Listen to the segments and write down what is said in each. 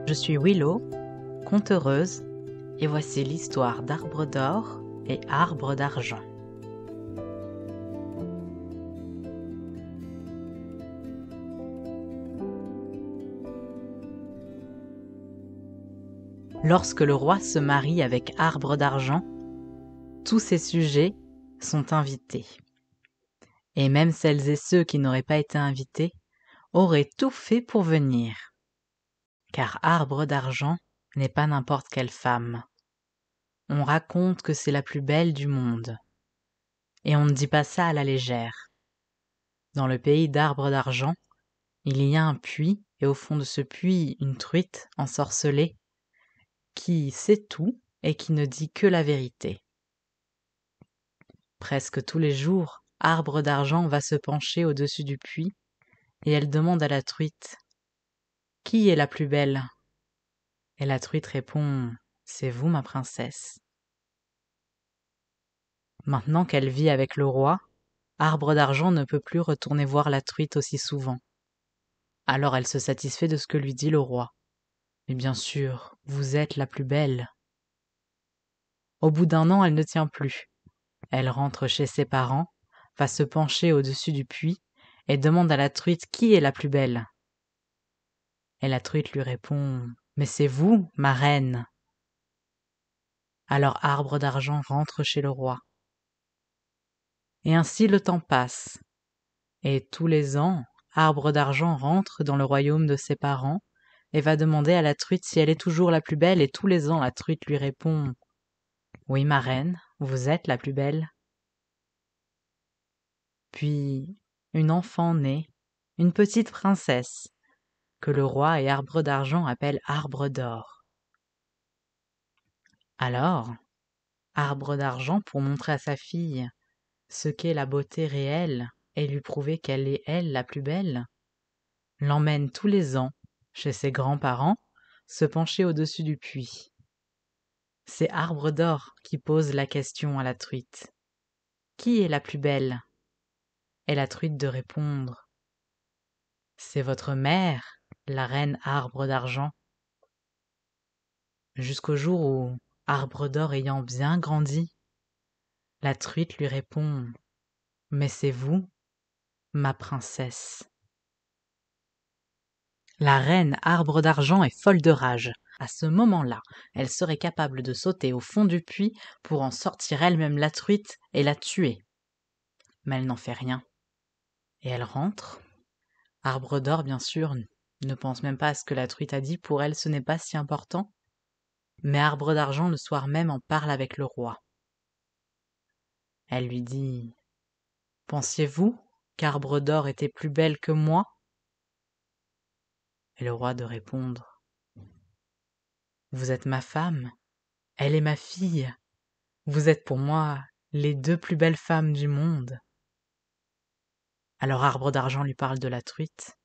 Je suis Willow, conteuse, et voici l'histoire d'Arbre d'or et Arbre d'argent. Lorsque le roi se marie avec Arbre d'argent, tous ses sujets sont invités. Et même celles et ceux qui n'auraient pas été invités auraient tout fait pour venir. Car Arbre d'argent n'est pas n'importe quelle femme. On raconte que c'est la plus belle du monde. Et on ne dit pas ça à la légère. Dans le pays d'Arbre d'argent, il y a un puits, et au fond de ce puits, une truite ensorcelée, qui sait tout et qui ne dit que la vérité. Presque tous les jours, Arbre d'argent va se pencher au-dessus du puits, et elle demande à la truite « Qui est la plus belle ?» Et la truite répond « C'est vous, ma princesse. » Maintenant qu'elle vit avec le roi, Arbre d'argent ne peut plus retourner voir la truite aussi souvent. Alors elle se satisfait de ce que lui dit le roi. Mais bien sûr, vous êtes la plus belle. Au bout d'un an, elle ne tient plus. Elle rentre chez ses parents, va se pencher au-dessus du puits et demande à la truite qui est la plus belle. Et la truite lui répond « Mais c'est vous, ma reine !» Alors Arbre d'argent rentre chez le roi. Et ainsi le temps passe. Et tous les ans, Arbre d'argent rentre dans le royaume de ses parents et va demander à la truite si elle est toujours la plus belle, et tous les ans la truite lui répond « Oui, ma reine, vous êtes la plus belle. » Puis une enfant naît, une petite princesse, que le roi et Arbre d'argent appellent Arbre d'or. Alors, Arbre d'argent, pour montrer à sa fille ce qu'est la beauté réelle et lui prouver qu'elle est elle la plus belle, l'emmène tous les ans chez ses grands-parents se pencher au-dessus du puits. C'est Arbre d'or qui pose la question à la truite. Qui est la plus belle ? Et la truite de répondre. C'est votre mère, la reine Arbre d'argent. Jusqu'au jour où, Arbre d'or ayant bien grandi, la truite lui répond. Mais c'est vous, ma princesse. La reine Arbre d'argent est folle de rage. À ce moment-là, elle serait capable de sauter au fond du puits pour en sortir elle-même la truite et la tuer. Mais elle n'en fait rien. Et elle rentre. Arbre d'or, bien sûr, ne pense même pas à ce que la truite a dit. Pour elle, ce n'est pas si important. Mais Arbre d'argent, le soir même, en parle avec le roi. Elle lui dit « Pensiez-vous qu'Arbre d'or était plus belle que moi ?» Et le roi de répondre « Vous êtes ma femme, elle est ma fille, vous êtes pour moi les deux plus belles femmes du monde. » Alors Arbre d'argent lui parle de la truite,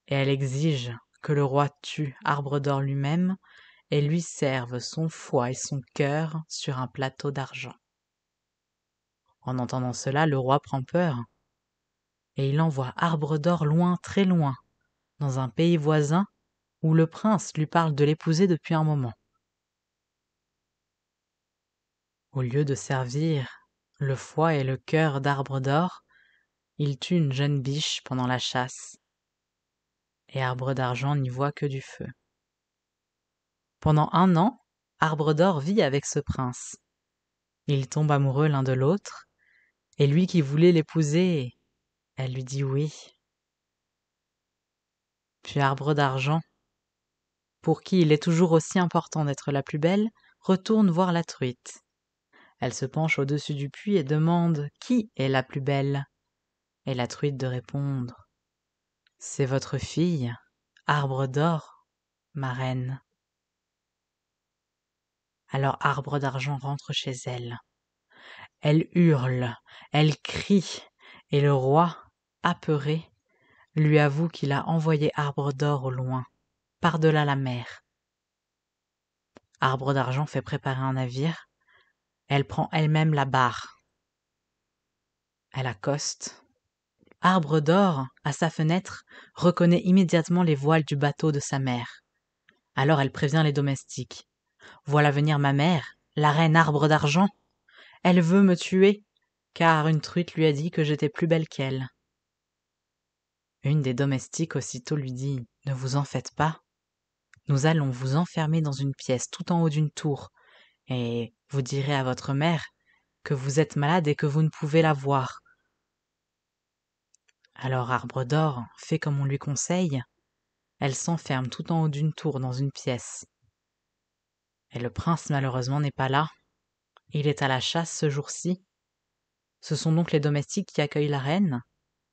et elle exige que le roi tue Arbre d'or lui-même et lui serve son foie et son cœur sur un plateau d'argent. En entendant cela, le roi prend peur, et il envoie Arbre d'or loin, très loin, dans un pays voisin où le prince lui parle de l'épouser depuis un moment. Au lieu de servir le foie et le cœur d'Arbre d'or, il tue une jeune biche pendant la chasse, et Arbre d'argent n'y voit que du feu. Pendant un an, Arbre d'or vit avec ce prince. Ils tombent amoureux l'un de l'autre, et lui qui voulait l'épouser, elle lui dit oui. Puis Arbre d'argent, pour qui il est toujours aussi important d'être la plus belle, retourne voir la truite. Elle se penche au-dessus du puits et demande « Qui est la plus belle ?» Et la truite de répondre « C'est votre fille, Arbre d'or, ma reine. » Alors Arbre d'argent rentre chez elle. Elle hurle, elle crie, et le roi, apeuré, lui avoue qu'il a envoyé Arbre d'or au loin, par-delà la mer. Arbre d'argent fait préparer un navire. Elle prend elle-même la barre. Elle accoste. Arbre d'or, à sa fenêtre, reconnaît immédiatement les voiles du bateau de sa mère. Alors elle prévient les domestiques. Voilà venir ma mère, la reine Arbre d'Argent. Elle veut me tuer, car une truite lui a dit que j'étais plus belle qu'elle. Une des domestiques aussitôt lui dit « Ne vous en faites pas. Nous allons vous enfermer dans une pièce tout en haut d'une tour, et vous direz à votre mère que vous êtes malade et que vous ne pouvez la voir. » Alors Arbre d'Or fait comme on lui conseille. Elle s'enferme tout en haut d'une tour dans une pièce. Et le prince malheureusement n'est pas là. Il est à la chasse ce jour-ci. Ce sont donc les domestiques qui accueillent la reine,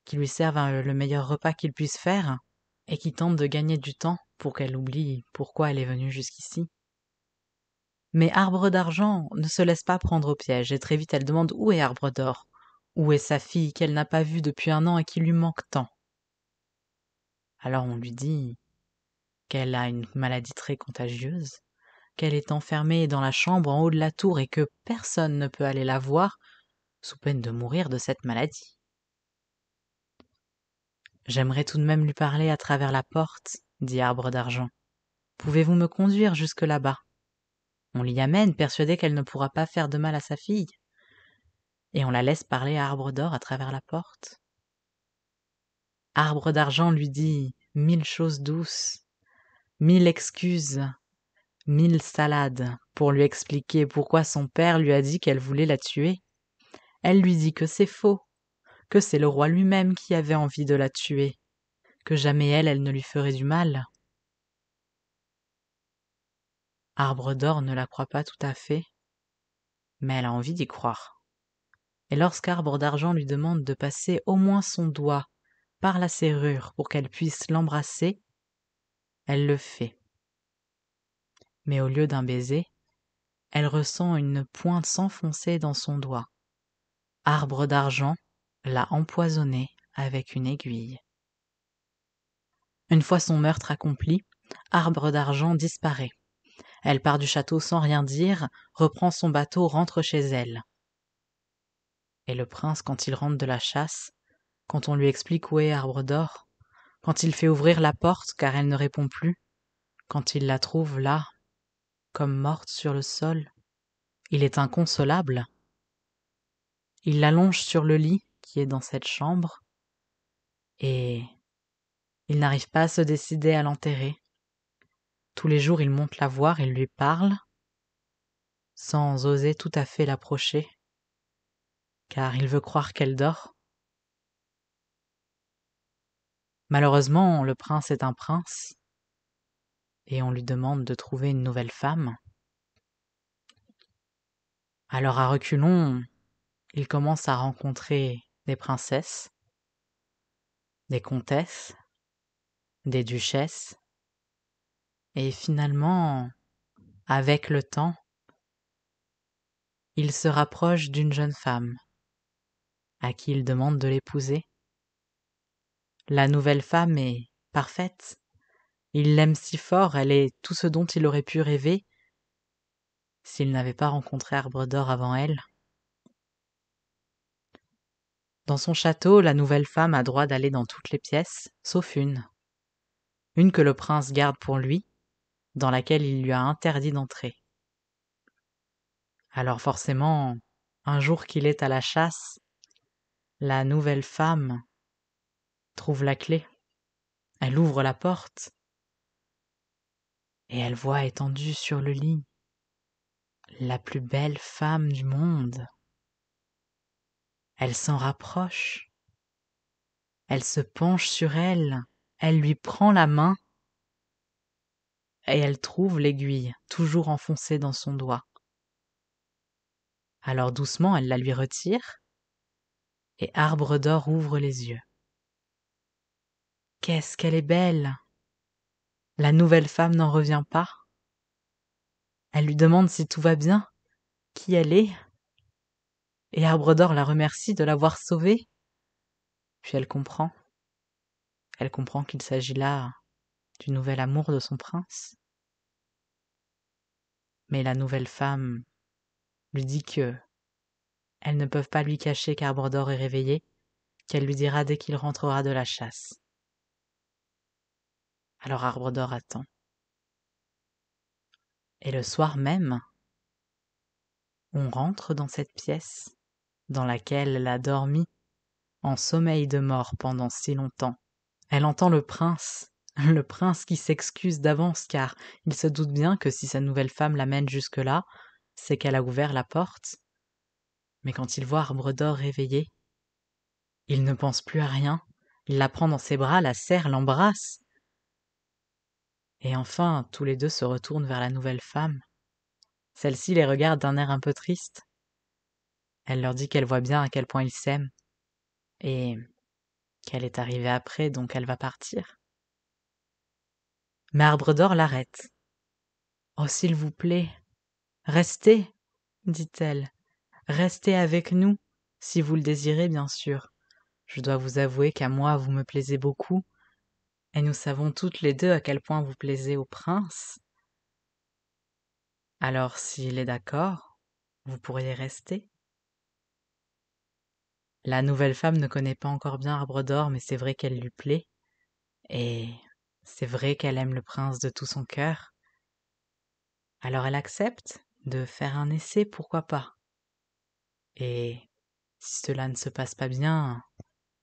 qui lui servent le meilleur repas qu'ils puissent faire, et qui tentent de gagner du temps pour qu'elle oublie pourquoi elle est venue jusqu'ici. Mais Arbre d'Argent ne se laisse pas prendre au piège, et très vite elle demande où est Arbre d'Or, où est sa fille qu'elle n'a pas vue depuis 1 an et qui lui manque tant. Alors on lui dit qu'elle a une maladie très contagieuse, qu'elle est enfermée dans la chambre en haut de la tour et que personne ne peut aller la voir, sous peine de mourir de cette maladie. J'aimerais tout de même lui parler à travers la porte, dit Arbre d'Argent. Pouvez-vous me conduire jusque là-bas? On l'y amène, persuadé qu'elle ne pourra pas faire de mal à sa fille. Et on la laisse parler à Arbre d'Or à travers la porte. Arbre d'Argent lui dit 1000 choses douces, 1000 excuses, 1000 salades pour lui expliquer pourquoi son père lui a dit qu'elle voulait la tuer. Elle lui dit que c'est faux, que c'est le roi lui-même qui avait envie de la tuer, que jamais elle ne lui ferait du mal. Arbre d'Or ne la croit pas tout à fait, mais elle a envie d'y croire. Et lorsqu'Arbre d'Argent lui demande de passer au moins son doigt par la serrure pour qu'elle puisse l'embrasser, elle le fait. Mais au lieu d'un baiser, elle ressent une pointe s'enfoncer dans son doigt. Arbre d'Argent l'a empoisonné avec une aiguille. Une fois son meurtre accompli, Arbre d'Argent disparaît. Elle part du château sans rien dire, reprend son bateau, rentre chez elle. Et le prince, quand il rentre de la chasse, quand on lui explique où est Arbre d'Or, quand il fait ouvrir la porte car elle ne répond plus, quand il la trouve là, comme morte sur le sol, il est inconsolable. Il l'allonge sur le lit qui est dans cette chambre et il n'arrive pas à se décider à l'enterrer. Tous les jours il monte la voir, il lui parle, sans oser tout à fait l'approcher, car il veut croire qu'elle dort. Malheureusement, le prince est un prince, et on lui demande de trouver une nouvelle femme. Alors à reculons, il commence à rencontrer des princesses, des comtesses, des duchesses, et finalement, avec le temps, il se rapproche d'une jeune femme, à qui il demande de l'épouser. La nouvelle femme est parfaite. Il l'aime si fort, elle est tout ce dont il aurait pu rêver s'il n'avait pas rencontré Arbre d'Or avant elle. Dans son château, la nouvelle femme a droit d'aller dans toutes les pièces, sauf une que le prince garde pour lui, dans laquelle il lui a interdit d'entrer. Alors forcément, un jour qu'il est à la chasse, la nouvelle femme trouve la clé. Elle ouvre la porte et elle voit étendue sur le lit la plus belle femme du monde. Elle s'en rapproche, elle se penche sur elle, elle lui prend la main et elle trouve l'aiguille toujours enfoncée dans son doigt. Alors doucement, elle la lui retire et Arbre d'Or ouvre les yeux. Qu'est-ce qu'elle est belle! La nouvelle femme n'en revient pas. Elle lui demande si tout va bien, qui elle est, et Arbre d'Or la remercie de l'avoir sauvée. Puis elle comprend. Elle comprend qu'il s'agit là du nouvel amour de son prince. Mais la nouvelle femme lui dit que elles ne peuvent pas lui cacher qu'Arbre d'Or est réveillé, qu'elle lui dira dès qu'il rentrera de la chasse. Alors Arbre d'Or attend. Et le soir même, on rentre dans cette pièce dans laquelle elle a dormi en sommeil de mort pendant si longtemps. Elle entend le prince qui s'excuse d'avance car il se doute bien que si sa nouvelle femme l'amène jusque-là, c'est qu'elle a ouvert la porte. Mais quand il voit Arbre d'Or réveillée, il ne pense plus à rien. Il la prend dans ses bras, la serre, l'embrasse. Et enfin, tous les deux se retournent vers la nouvelle femme. Celle-ci les regarde d'un air un peu triste. Elle leur dit qu'elle voit bien à quel point ils s'aiment et qu'elle est arrivée après, donc elle va partir. Mais Arbre d'Or l'arrête. « Oh, s'il vous plaît, restez, dit-elle. Restez avec nous, si vous le désirez, bien sûr. Je dois vous avouer qu'à moi, vous me plaisez beaucoup, et nous savons toutes les deux à quel point vous plaisez au prince. Alors, s'il est d'accord, vous pourriez rester. » La nouvelle femme ne connaît pas encore bien Arbre d'Or, mais c'est vrai qu'elle lui plaît, et c'est vrai qu'elle aime le prince de tout son cœur. Alors elle accepte de faire un essai, pourquoi pas. Et si cela ne se passe pas bien,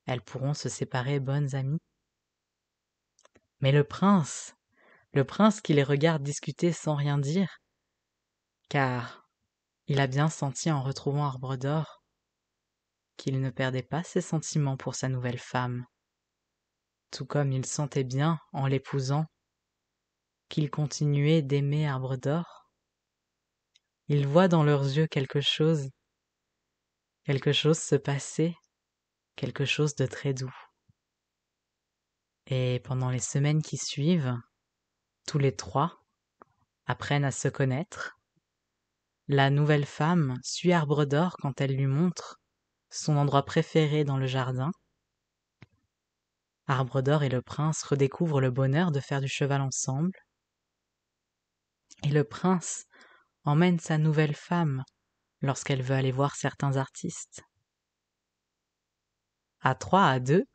elles pourront se séparer bonnes amies. Mais le prince qui les regarde discuter sans rien dire, car il a bien senti en retrouvant Arbre d'Or qu'il ne perdait pas ses sentiments pour sa nouvelle femme, tout comme il sentait bien, en l'épousant, qu'il continuait d'aimer Arbre d'Or. Il voit dans leurs yeux quelque chose se passer, quelque chose de très doux. Et pendant les semaines qui suivent, tous les trois apprennent à se connaître. La nouvelle femme suit Arbre d'Or quand elle lui montre son endroit préféré dans le jardin. Arbre d'Or et le prince redécouvrent le bonheur de faire du cheval ensemble. Et le prince emmène sa nouvelle femme lorsqu'elle veut aller voir certains artistes. À 3, à 2,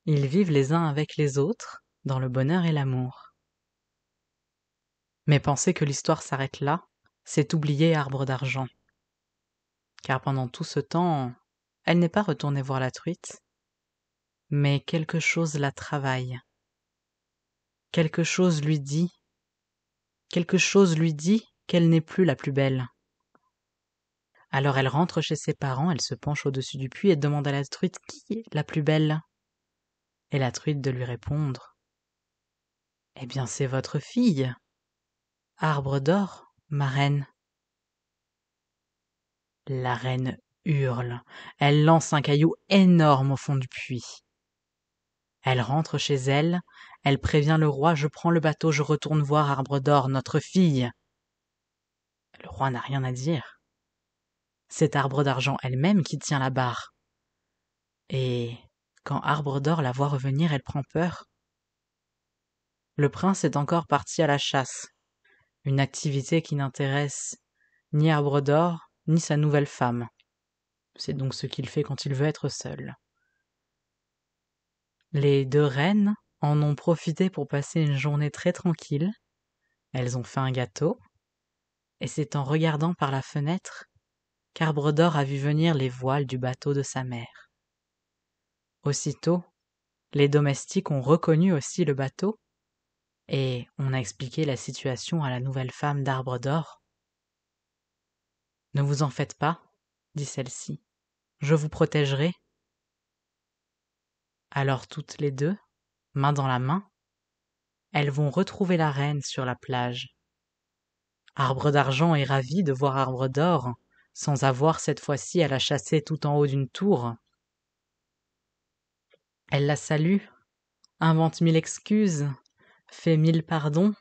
ils vivent les uns avec les autres dans le bonheur et l'amour. Mais penser que l'histoire s'arrête là, c'est oublier Arbre d'Argent. Car pendant tout ce temps, elle n'est pas retournée voir la truite, mais quelque chose la travaille. Quelque chose lui dit qu'elle n'est plus la plus belle. Alors elle rentre chez ses parents, elle se penche au-dessus du puits et demande à la truite qui est la plus belle. Et la truite de lui répondre: « Eh bien, c'est votre fille, Arbre d'Or, ma reine. » La reine hurle, elle lance un caillou énorme au fond du puits. Elle rentre chez elle, elle prévient le roi: « Je prends le bateau, je retourne voir Arbre d'Or, notre fille. » Le roi n'a rien à dire. C'est Arbre d'Argent elle-même qui tient la barre. Et quand Arbre d'Or la voit revenir, elle prend peur. Le prince est encore parti à la chasse, une activité qui n'intéresse ni Arbre d'Or, ni sa nouvelle femme. C'est donc ce qu'il fait quand il veut être seul. Les deux reines en ont profité pour passer une journée très tranquille. Elles ont fait un gâteau, et c'est en regardant par la fenêtre qu'Arbre d'Or a vu venir les voiles du bateau de sa mère. Aussitôt, les domestiques ont reconnu aussi le bateau, et on a expliqué la situation à la nouvelle femme d'Arbre d'Or. « Ne vous en faites pas, dit celle-ci, je vous protégerai. » Alors toutes les deux, main dans la main, elles vont retrouver la reine sur la plage. Arbre d'Argent est ravi de voir Arbre d'Or, sans avoir cette fois-ci à la chasser tout en haut d'une tour. Elle la salue, invente 1000 excuses, fait 1000 pardons,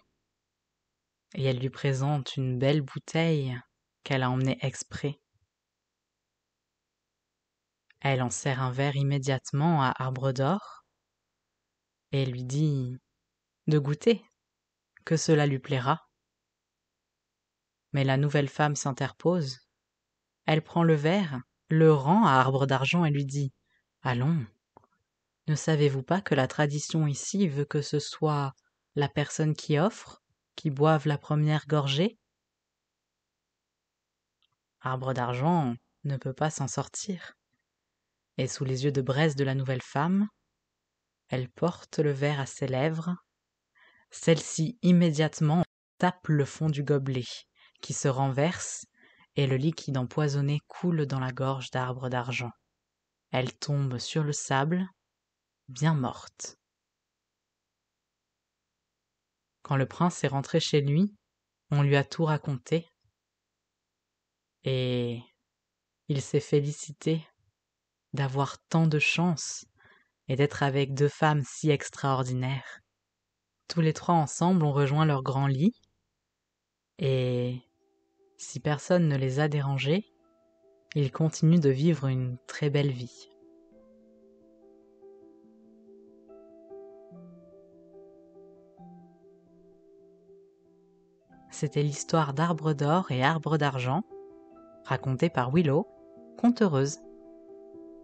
et elle lui présente une belle bouteille qu'elle a emmenée exprès. Elle en sert un verre immédiatement à Arbre d'Or et lui dit de goûter, que cela lui plaira. Mais la nouvelle femme s'interpose. Elle prend le verre, le rend à Arbre d'Argent et lui dit: « Allons, ne savez-vous pas que la tradition ici veut que ce soit la personne qui offre qui boive la première gorgée ? Arbre d'Argent ne peut pas s'en sortir. Et sous les yeux de braise de la nouvelle femme, elle porte le verre à ses lèvres. Celle-ci immédiatement tape le fond du gobelet, qui se renverse, et le liquide empoisonné coule dans la gorge d'Arbre d'Argent. Elle tombe sur le sable, bien morte. Quand le prince est rentré chez lui, on lui a tout raconté, et il s'est félicité d'avoir tant de chance et d'être avec deux femmes si extraordinaires. Tous les trois ensemble ont rejoint leur grand lit, et si personne ne les a dérangés, ils continuent de vivre une très belle vie. C'était l'histoire d'Arbre d'Or et Arbre d'Argent, racontée par Willow, conte heureuse.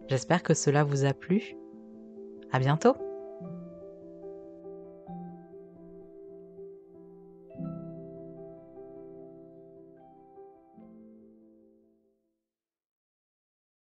J'espère que cela vous a plu. À bientôt!